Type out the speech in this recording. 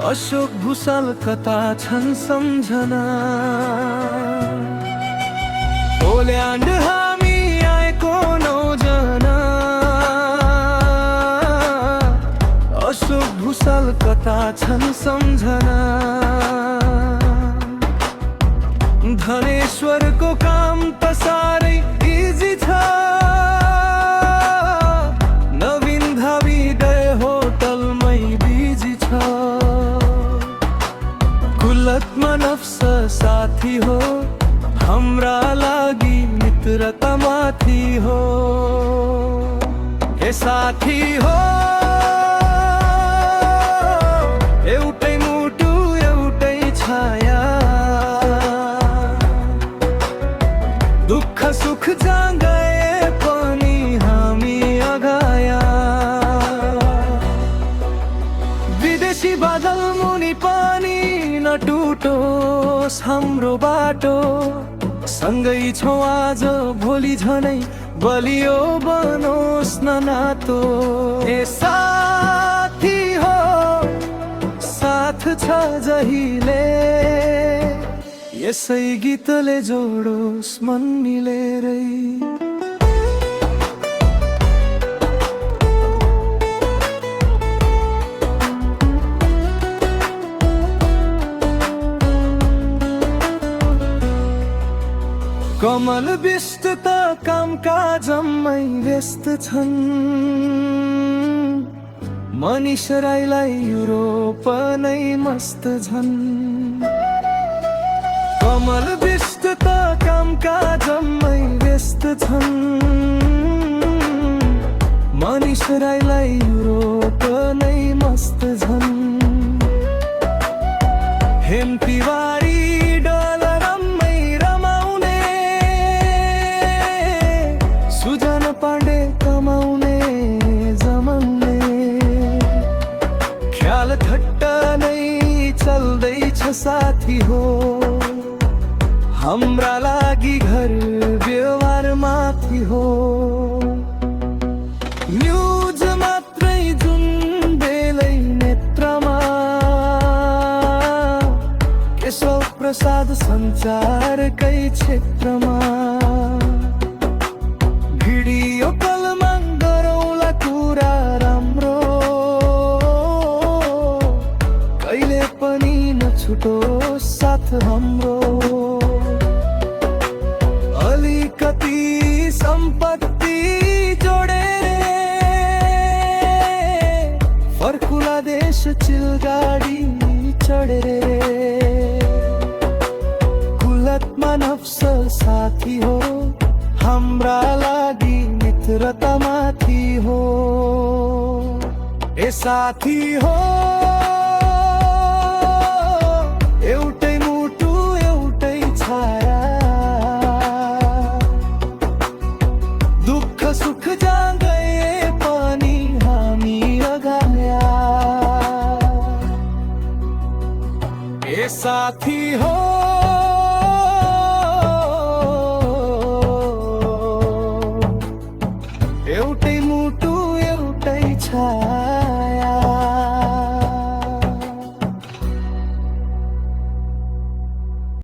अशोक भुसाल कता छन् सम्झना। ओल्यान्ड हामी आएको 9 जना। अशोक भुसाल कता छन् सम्झना। धनेश्वरको काम त साह्रै इजी छ। नवीन धाबी गए होटलमै बिजी छ। कुलतमा नफ्स साथी हो, हाम्रा लागि मित्रता माथि हो। हे साथी हो, एउटै मुटु एउटै छाया। दुःख सुख जहाँ गए पनि हामी अगाया। विदेशी बादल मुनि पनि नटुटोस् हाम्रो बाटो। सँगै छौँ आज भोलि झनै बलियो बनोस् न नातो। ए साथी हो, साथ छ जहिले, यसै गीतले जोडोस् मन मिलेरै। कमल बिष्ट त कामकाजमै व्यस्त छन्। मनिष राईलाई युरोप नै मस्त झन्। कमल बिष्ट त कामकाजमै व्यस्त छन्। मनिष राईलाई युरोप नै मस्त झन्। हेम तिवारी डलरमै रमाउने। सुजन पाण्डे कमाउने जमाउने। ख्याल ठट्टा नै चल्दैछ साथी हो। हाम्रा लागि घर व्यवहार माथि हो। न्युज मात्रै जुन बेलै नेत्रमा। केशव प्रसाद सञ्चारकै क्षेत्रमा। भिडियो कलमा गरौँला कुरा राम्रो। कहिले पनि नछुटो साथ हाम्रो। अलिकति सम्पत्ति जोडेर फर्कुला देश चिलगाडी चढेर। कुलतमा नफ्स साथी हो, हाम्रा लागि मित्रता माथि हो। ए साथी हो, एउटै मुटु एउटै छाया। दुःख सुख जहाँ गए पनि हामी अगाया। ए साथी हो,